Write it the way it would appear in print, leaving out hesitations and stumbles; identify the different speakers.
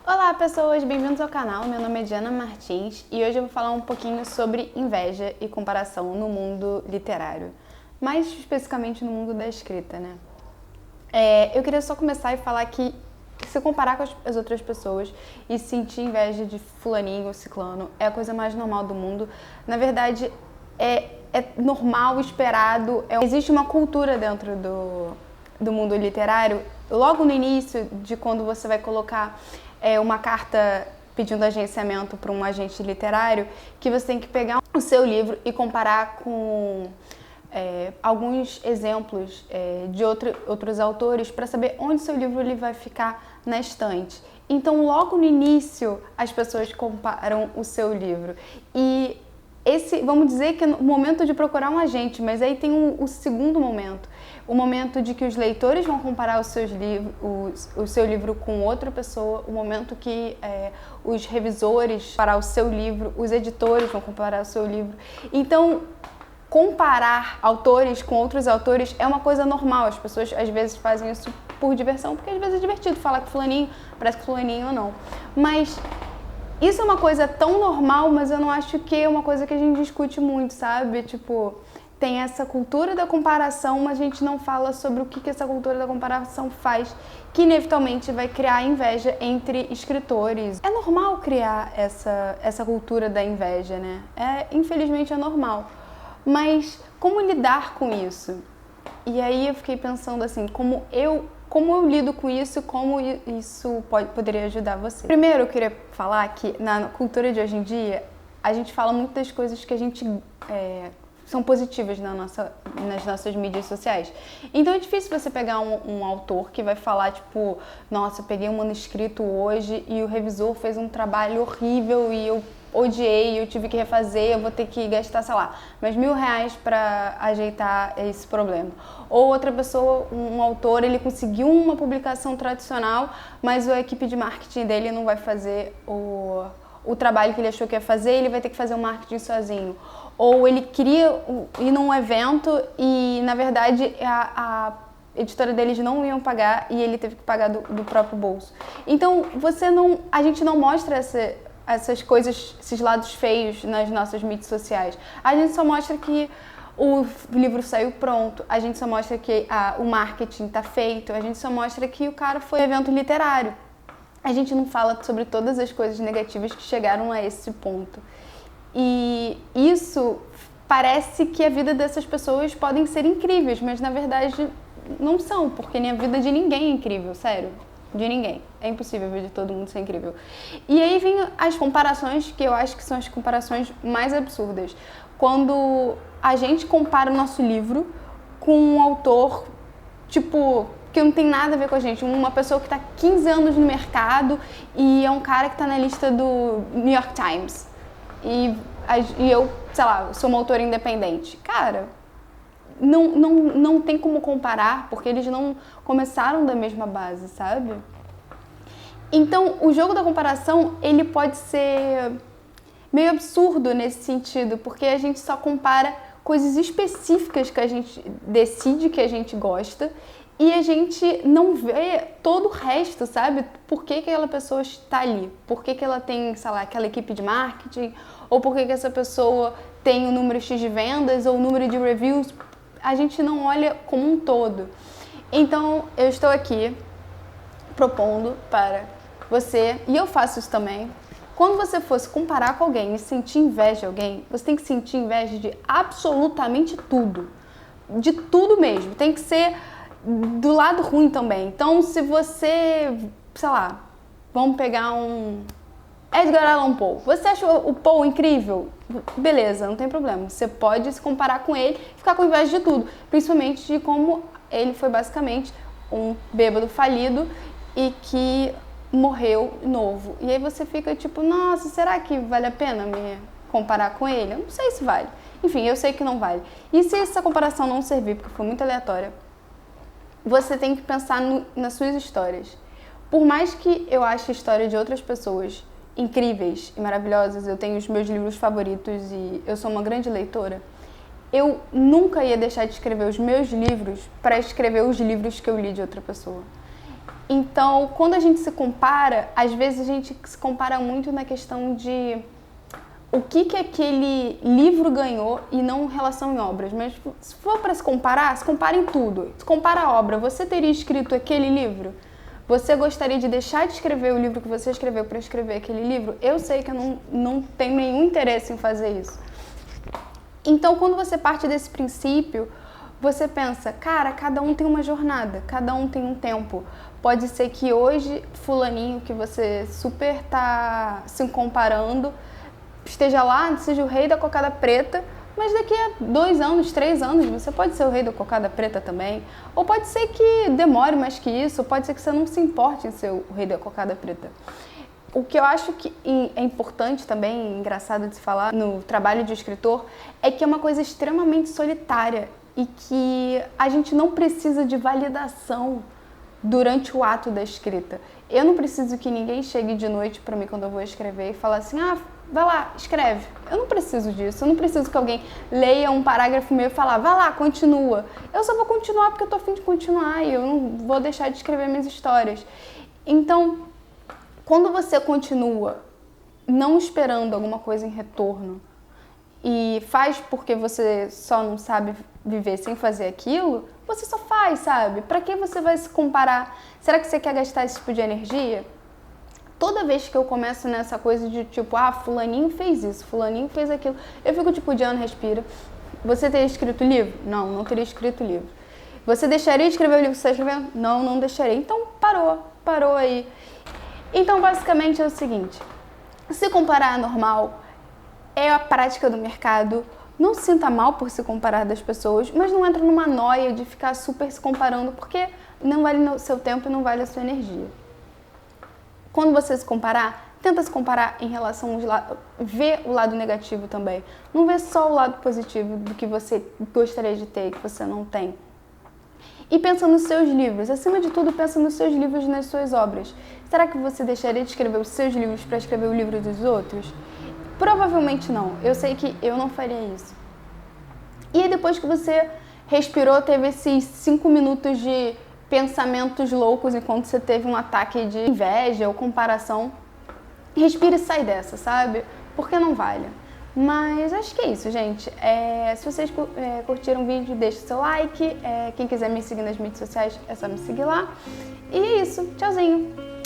Speaker 1: Olá pessoas, bem-vindos ao canal, meu nome é Diana Martins e hoje eu vou falar um pouquinho sobre inveja e comparação no mundo literário, mais especificamente no mundo da escrita, né? Eu queria só começar e falar que se comparar com as outras pessoas e sentir inveja de fulaninho ou ciclano é a coisa mais normal do mundo. Na verdade, é normal, esperado, existe uma cultura dentro do mundo literário, logo no início de quando você vai colocar uma carta pedindo agenciamento para um agente literário, que você tem que pegar o seu livro e comparar com alguns exemplos de outros autores para saber onde seu livro ele vai ficar na estante. Então, logo no início, as pessoas comparam o seu livro. E vamos dizer que é o momento de procurar um agente, mas aí tem o segundo momento. O momento de que os leitores vão comparar o seu livro com outra pessoa, o momento que os revisores comparar o seu livro, os editores vão comparar o seu livro. Então, comparar autores com outros autores é uma coisa normal. As pessoas às vezes fazem isso por diversão, porque às vezes é divertido falar que fulaninho parece que fulaninho ou não. Mas isso é uma coisa tão normal, mas eu não acho que é uma coisa que a gente discute muito, sabe? Tipo, tem essa cultura da comparação, mas a gente não fala sobre o que essa cultura da comparação faz, que inevitavelmente vai criar inveja entre escritores. É normal criar essa cultura da inveja, né? Infelizmente é normal. Mas como lidar com isso? E aí eu fiquei pensando assim, como eu lido com isso, como isso poderia ajudar você. Primeiro eu queria falar que na cultura de hoje em dia, a gente fala muito das coisas que a gente são positivas nas nossas mídias sociais. Então é difícil você pegar um autor que vai falar, tipo, nossa, eu peguei um manuscrito hoje e o revisor fez um trabalho horrível e eu odiei, eu tive que refazer, eu vou ter que gastar, sei lá, mais R$1.000 para ajeitar esse problema. Ou outra pessoa, um autor, ele conseguiu uma publicação tradicional, mas a equipe de marketing dele não vai fazer o trabalho que ele achou que ia fazer, ele vai ter que fazer o marketing sozinho. Ou ele queria ir num evento e, na verdade, a editora deles não iam pagar e ele teve que pagar do próprio bolso. Então, a gente não mostra essas coisas, esses lados feios nas nossas mídias sociais. A gente só mostra que o livro saiu pronto, a gente só mostra que o marketing está feito, a gente só mostra que o cara foi evento literário. A gente não fala sobre todas as coisas negativas que chegaram a esse ponto. E isso parece que a vida dessas pessoas podem ser incríveis, mas na verdade não são, porque nem a vida de ninguém é incrível, sério. De ninguém. É impossível a vida de todo mundo ser incrível. E aí vem as comparações, que eu acho que são as comparações mais absurdas. Quando a gente compara o nosso livro com um autor, tipo, que não tem nada a ver com a gente. Uma pessoa que está 15 anos no mercado e é um cara que está na lista do New York Times. E eu, sei lá, sou uma autora independente. Cara, não tem como comparar, porque eles não começaram da mesma base, sabe? Então, o jogo da comparação, ele pode ser meio absurdo nesse sentido, porque a gente só compara coisas específicas que a gente decide que a gente gosta e a gente não vê todo o resto, sabe? Por que aquela pessoa está ali? Por que ela tem, sei lá, aquela equipe de marketing? Ou por que essa pessoa tem o número X de vendas ou o número de reviews? A gente não olha como um todo. Então, eu estou aqui propondo para você, e eu faço isso também, quando você fosse comparar com alguém e sentir inveja de alguém, você tem que sentir inveja de absolutamente tudo. De tudo mesmo. Tem que ser do lado ruim também. Então, se você, sei lá, vamos pegar um Edgar Allan Poe. Você acha o Poe incrível? Beleza, não tem problema. Você pode se comparar com ele e ficar com inveja de tudo. Principalmente de como ele foi basicamente um bêbado falido e que morreu novo. E aí você fica tipo, nossa, será que vale a pena me comparar com ele? Eu não sei se vale. Enfim, eu sei que não vale. E se essa comparação não servir, porque foi muito aleatória, você tem que pensar nas suas histórias. Por mais que eu ache a história de outras pessoas incríveis e maravilhosas, eu tenho os meus livros favoritos e eu sou uma grande leitora, eu nunca ia deixar de escrever os meus livros para escrever os livros que eu li de outra pessoa. Então, quando a gente se compara, às vezes a gente se compara muito na questão de o que aquele livro ganhou e não em relação em obras. Mas se for para se compara em tudo. Se compara a obra, você teria escrito aquele livro? Você gostaria de deixar de escrever o livro que você escreveu para escrever aquele livro? Eu sei que eu não tenho nenhum interesse em fazer isso. Então, quando você parte desse princípio, você pensa, cara, cada um tem uma jornada, cada um tem um tempo. Pode ser que hoje, fulaninho que você super tá se comparando, esteja lá, seja o rei da cocada preta, mas daqui a 2 anos, 3 anos, você pode ser o rei da cocada preta também. Ou pode ser que demore mais que isso, ou pode ser que você não se importe em ser o rei da cocada preta. O que eu acho que é importante também, engraçado de se falar no trabalho de escritor, é que é uma coisa extremamente solitária e que a gente não precisa de validação durante o ato da escrita. Eu não preciso que ninguém chegue de noite para mim quando eu vou escrever e fale assim, vai lá, escreve. Eu não preciso disso, eu não preciso que alguém leia um parágrafo meu e falar, vai lá, continua. Eu só vou continuar porque eu tô a fim de continuar e eu não vou deixar de escrever minhas histórias. Então, quando você continua não esperando alguma coisa em retorno e faz porque você só não sabe viver sem fazer aquilo, você só faz, sabe? Pra que você vai se comparar? Será que você quer gastar esse tipo de energia? Toda vez que eu começo nessa coisa de tipo, fulaninho fez isso, fulaninho fez aquilo, eu fico tipo, Diana, respira. Você teria escrito livro? Não, não teria escrito livro. Você deixaria de escrever o livro que você está escrevendo? Não, não deixaria. Então parou aí. Então, basicamente é o seguinte, se comparar é normal, é a prática do mercado, não se sinta mal por se comparar das pessoas, mas não entra numa noia de ficar super se comparando, porque não vale o seu tempo e não vale a sua energia. Quando você se comparar, tenta se comparar em relação aos lados, vê o lado negativo também, não vê só o lado positivo do que você gostaria de ter e que você não tem. E pensa nos seus livros, acima de tudo, pensa nos seus livros e nas suas obras. Será que você deixaria de escrever os seus livros para escrever o livro dos outros? Provavelmente não, eu sei que eu não faria isso. E aí depois que você respirou, teve esses 5 minutos de pensamentos loucos enquanto você teve um ataque de inveja ou comparação, respira e sai dessa, sabe? Porque não vale. Mas acho que é isso, gente. Se vocês curtiram o vídeo, deixa o seu like. Quem quiser me seguir nas mídias sociais, é só me seguir lá. E é isso. Tchauzinho!